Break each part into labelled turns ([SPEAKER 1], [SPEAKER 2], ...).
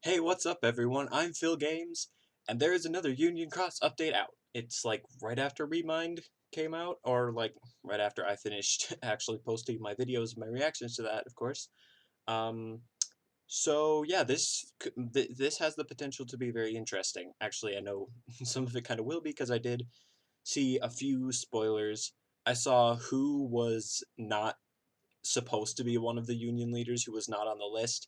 [SPEAKER 1] Hey, what's up, everyone? I'm Phil Games, and there is another Union Cross update out. It's like right after Remind came out, or like right after I finished actually posting my videos, my reactions to that, of course. Um, so yeah, this has the potential to be very interesting. Actually, I know some of it kind of will be because I did see a few spoilers. I saw who was not supposed to be one of the Union leaders, who was not on the list.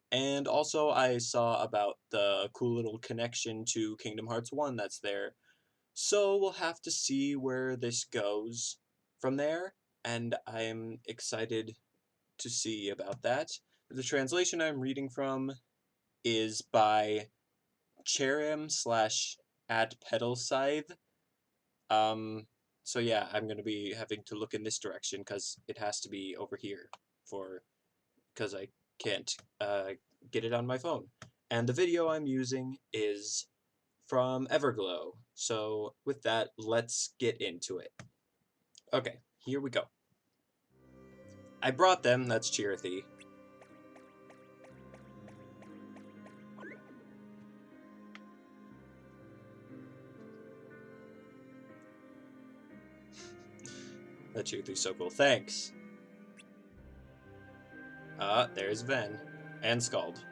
[SPEAKER 1] And also, I saw about the cool little connection to Kingdom Hearts 1 that's there. So we'll have to see where this goes from there, and I'm excited to see about that. The translation I'm reading from is by Cherim slash at Pedal Scythe. Um, so yeah, I'm going to be having to look in this direction because it has to be over here for because I can't get it on my phone. And the video I'm using is from Everglow. So with that, let's get into it. Okay, here we go. I brought them, that's Chirithy. That Chirithy's so cool, thanks. There's Ven. And Scald.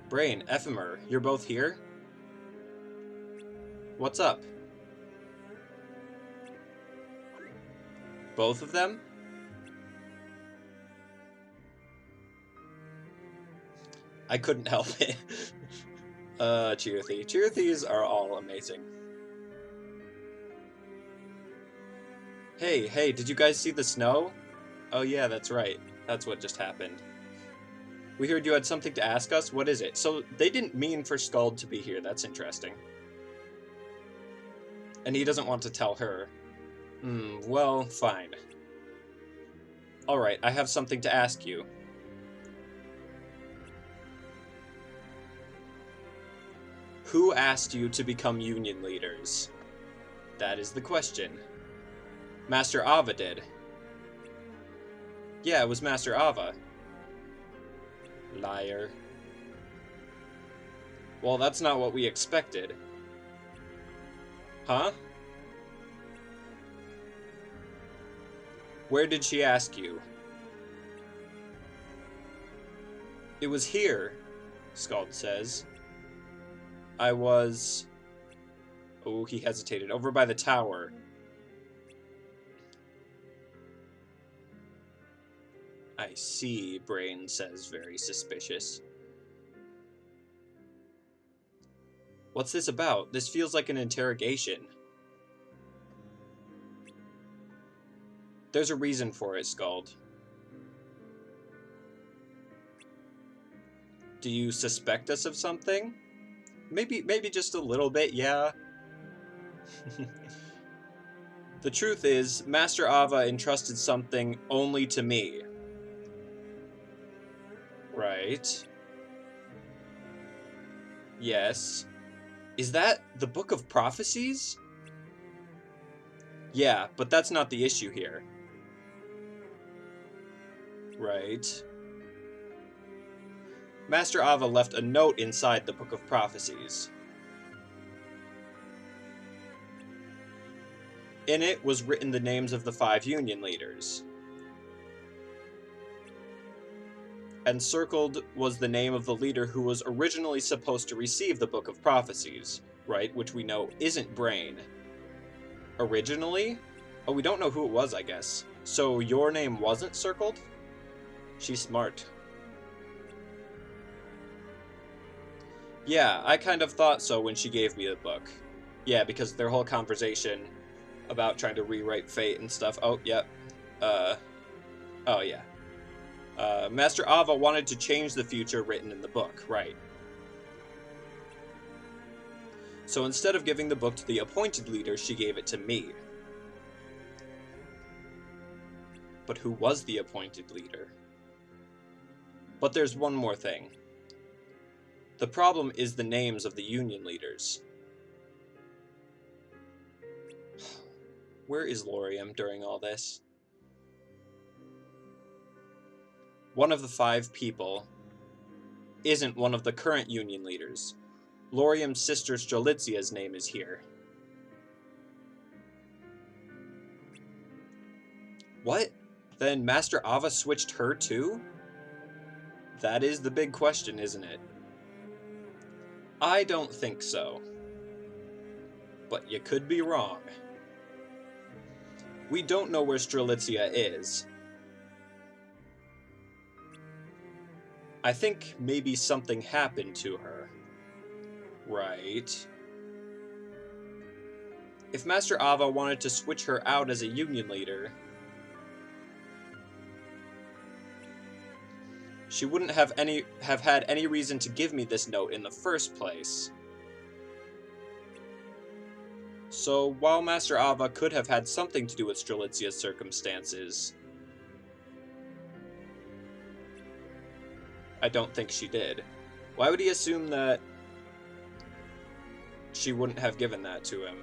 [SPEAKER 1] Brain, Ephemer, you're both here? What's up? Both of them? I couldn't help it. Chirithy. Chirithys are all amazing. Hey, did you guys see the snow? Oh yeah, that's right. That's what just happened. We heard you had something to ask us. What is it? So they didn't mean for Scald to be here. That's interesting. And he doesn't want to tell her. Well, fine. Alright, I have something to ask you. Who asked you to become Union leaders? That is the question. Master Ava did. Yeah, it was Master Ava. Liar. Well, that's not what we expected. Huh? Where did she ask you? It was here, Scald says. I was... Oh, he hesitated. Over by the tower. I see, Brain says, very suspicious. What's this about? This feels like an interrogation. There's a reason for it, Scald. Do you suspect us of something? Maybe just a little bit, yeah. The truth is, Master Ava entrusted something only to me. Right. Yes. Is that the Book of Prophecies? Yeah, but that's not the issue here. Right. Master Ava left a note inside the Book of Prophecies. In it was written the names of the 5 Union leaders. And circled was the name of the leader who was originally supposed to receive the Book of Prophecies, right? Which we know isn't Brain. Originally? Oh, we don't know who it was, I guess. So your name wasn't circled? She's smart. Yeah, I kind of thought so when she gave me the book. Yeah, because their whole conversation about trying to rewrite fate and stuff. Oh, yep. Oh, yeah. Master Ava wanted to change the future written in the book, right. So instead of giving the book to the appointed leader, she gave it to me. But who was the appointed leader? But there's one more thing. The problem is the names of the Union leaders. Where is Lauriam during all this? One of the 5 people isn't one of the current Union leaders. Laurium's sister Strelitzia's name is here. What? Then Master Ava switched her too? That is the big question, isn't it? I don't think so. But you could be wrong. We don't know where Strelitzia is. I think maybe something happened to her. Right. If Master Ava wanted to switch her out as a Union leader, she wouldn't have had any reason to give me this note in the first place. So, while Master Ava could have had something to do with Strelitzia's circumstances, I don't think she did. Why would he assume that she wouldn't have given that to him?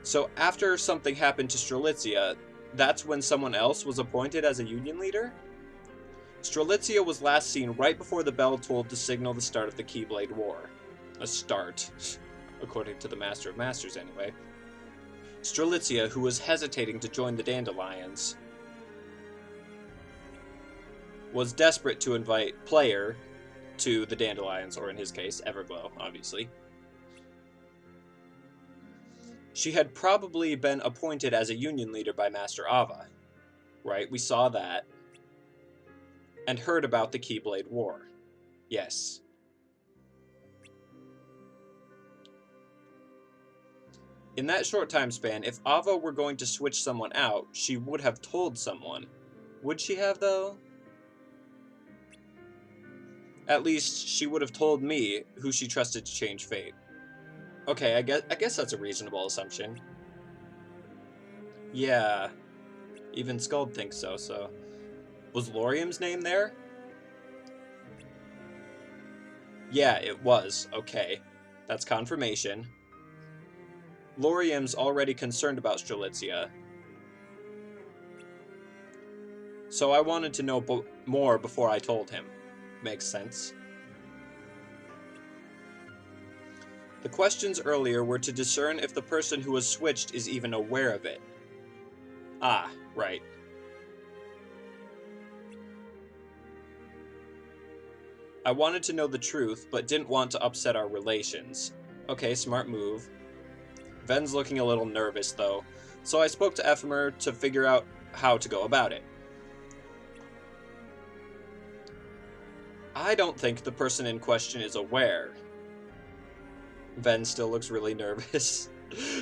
[SPEAKER 1] So after something happened to Strelitzia, that's when someone else was appointed as a Union leader? Strelitzia was last seen right before the bell tolled to signal the start of the Keyblade War. A start, according to the Master of Masters anyway. Strelitzia, who was hesitating to join the Dandelions, was desperate to invite Player to the Dandelions, or in his case, Everglow, obviously. She had probably been appointed as a Union leader by Master Ava, right? We saw that. And heard about the Keyblade War. Yes. In that short time span, if Ava were going to switch someone out, she would have told someone. Would she have, though? At least, she would have told me who she trusted to change fate. Okay, I guess that's a reasonable assumption. Yeah. Even Skuld thinks so, so... Was Laurium's name there? Yeah, it was. Okay. That's confirmation. Laurium's already concerned about Strelitzia. So I wanted to know more before I told him. Makes sense. The questions earlier were to discern if the person who was switched is even aware of it. Ah, right. I wanted to know the truth, but didn't want to upset our relations. Okay, smart move. Ven's looking a little nervous, though, so I spoke to Ephemer to figure out how to go about it. I don't think the person in question is aware. Ven still looks really nervous.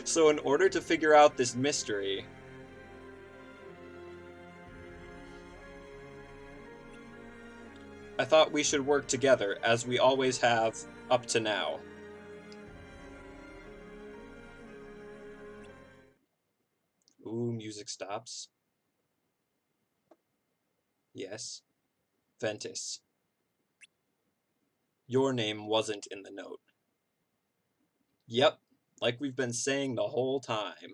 [SPEAKER 1] So in order to figure out this mystery... I thought we should work together, as we always have up to now. Ooh, music stops. Yes. Ventus. Your name wasn't in the note. Yep, like we've been saying the whole time.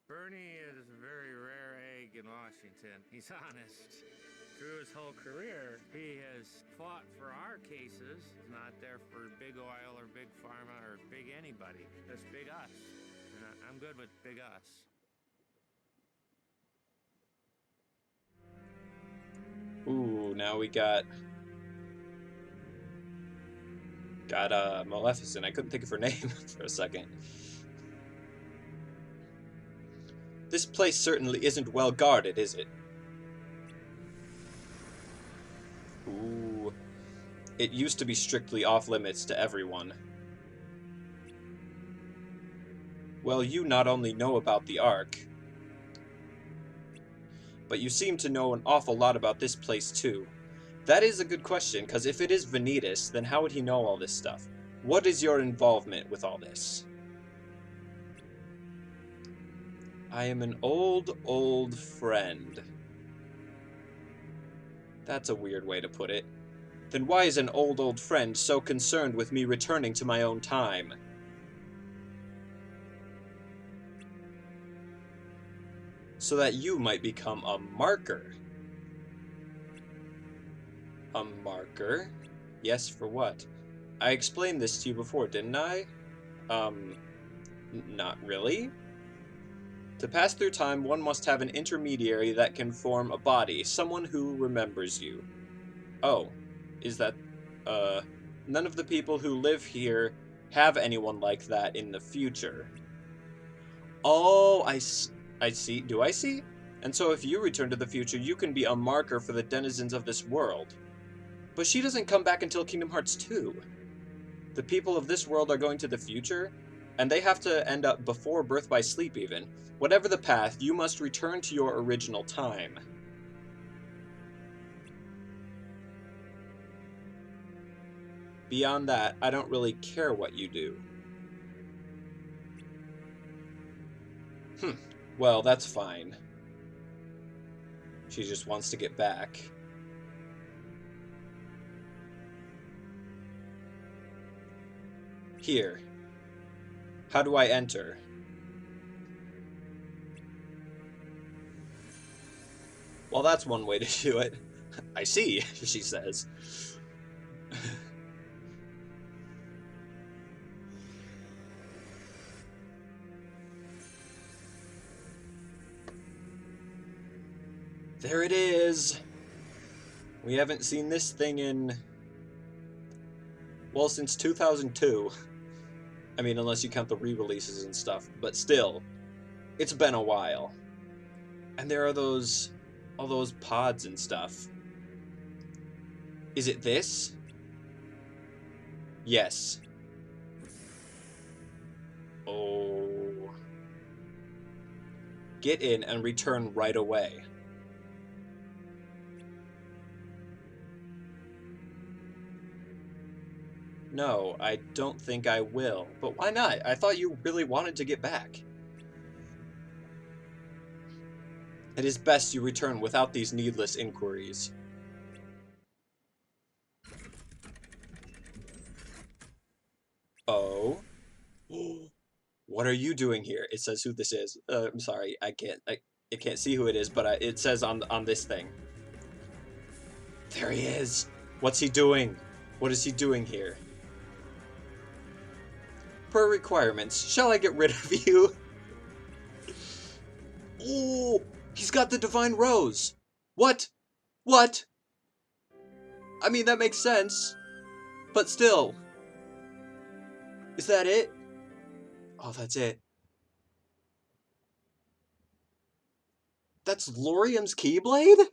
[SPEAKER 2] Bernie is a very rare egg in Washington. He's honest. Through his whole career, he has fought for our cases. He's not there for big oil or big pharma or big anybody. Just big us. And I'm good with big us.
[SPEAKER 1] Ooh, now we got Maleficent. I couldn't think of her name for a second. This place certainly isn't well guarded, is it? Ooh. It used to be strictly off-limits to everyone. Well, you not only know about the Ark, but you seem to know an awful lot about this place too. That is a good question, because if it is Vanitas, then how would he know all this stuff? What is your involvement with all this? I am an old friend. That's a weird way to put it. Then why is an old friend so concerned with me returning to my own time? So that you might become a marker. A marker? Yes, for what? I explained this to you before, didn't I? Not really. To pass through time, one must have an intermediary that can form a body, someone who remembers you. Oh, is that, none of the people who live here have anyone like that in the future. Oh, I see. Do I see? And so if you return to the future, you can be a marker for the denizens of this world. But she doesn't come back until Kingdom Hearts 2. The people of this world are going to the future, and they have to end up before Birth by Sleep even. Whatever the path, you must return to your original time. Beyond that, I don't really care what you do. Well, that's fine. She just wants to get back. Here. How do I enter? Well, that's one way to do it. I see, she says. There it is! We haven't seen this thing in... well, since 2002. I mean, unless you count the re-releases and stuff, but still, it's been a while. And there are all those pods and stuff. Is it this? Yes. Oh. Get in and return right away. No, I don't think I will. But why not? I thought you really wanted to get back. It is best you return without these needless inquiries. Oh? What are you doing here? It says who this is. I'm sorry, I can't see who it is, but it says on this thing. There he is! What's he doing? What is he doing here? Per requirements, shall I get rid of you? Oh, he's got the Divine Rose. What? What? I mean, that makes sense. But still. Is that it? Oh, that's it. That's Lauriam's Keyblade?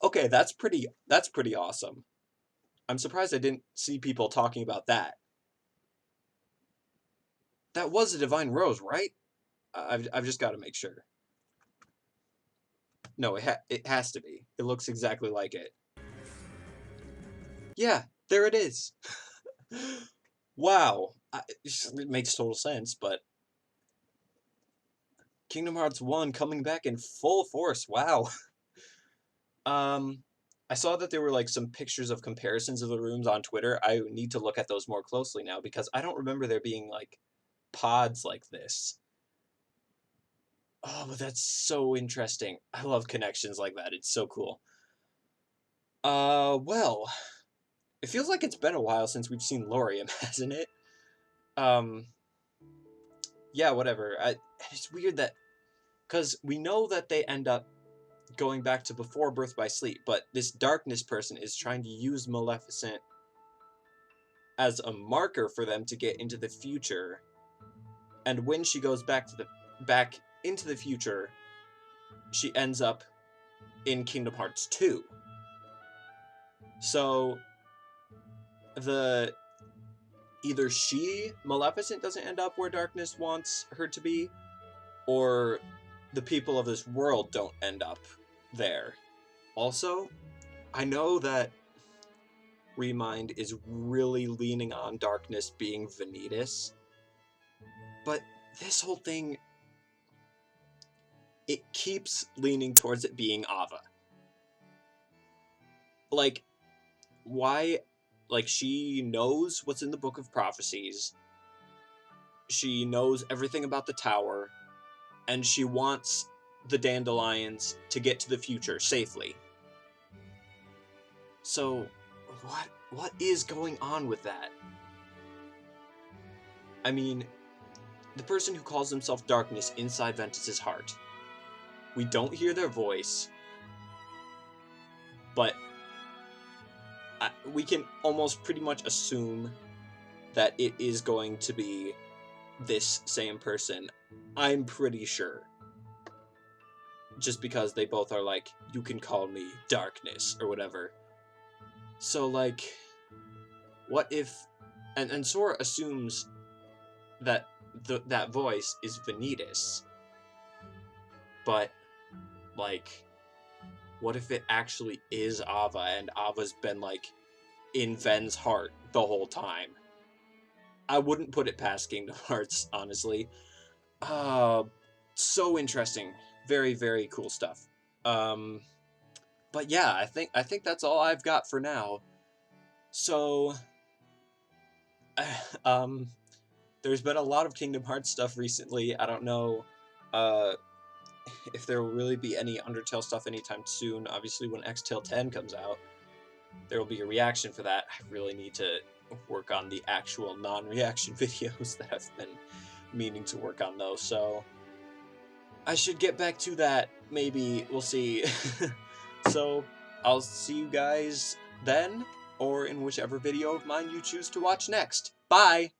[SPEAKER 1] Okay, that's pretty awesome. I'm surprised I didn't see people talking about that. That was a Divine Rose, right? I've just got to make sure. No, it has to be. It looks exactly like it. Yeah, there it is. Wow. It makes total sense, but... Kingdom Hearts 1 coming back in full force. Wow. I saw that there were like some pictures of comparisons of the rooms on Twitter. I need to look at those more closely now because I don't remember there being like pods like this. Oh, but that's so interesting. I love connections like that. It's so cool. Well, it feels like it's been a while since we've seen Lauriam, hasn't it? Yeah, whatever. It's weird that, because we know that they end up going back to before Birth by Sleep, but this Darkness person is trying to use Maleficent as a marker for them to get into the future. And when she goes back into the future, she ends up in Kingdom Hearts 2. So either Maleficent doesn't end up where Darkness wants her to be, or the people of this world don't end up there. Also, I know that Remind is really leaning on Darkness being Vanitas, but this whole thing, it keeps leaning towards it being Ava. Like, why? Like, she knows what's in the Book of Prophecies, she knows everything about the tower, and she wants the Dandelions to get to the future safely. So, what is going on with that? I mean, the person who calls himself Darkness inside Ventus's heart. We don't hear their voice, but we can almost pretty much assume that it is going to be this same person. I'm pretty sure. Just because they both are like, you can call me Darkness, or whatever. So, like, what if... And Sora assumes that that voice is Vanitas. But, like, what if it actually is Ava, and Ava's been, like, in Ven's heart the whole time? I wouldn't put it past Kingdom Hearts, honestly. So interesting. Very, very cool stuff. But yeah, I think that's all I've got for now. So, there's been a lot of Kingdom Hearts stuff recently. I don't know, if there will really be any Undertale stuff anytime soon. Obviously, when X-Tale 10 comes out, there will be a reaction for that. I really need to work on the actual non-reaction videos that I've been meaning to work on, though, so I should get back to that, maybe. We'll see. So, I'll see you guys then, or in whichever video of mine you choose to watch next. Bye!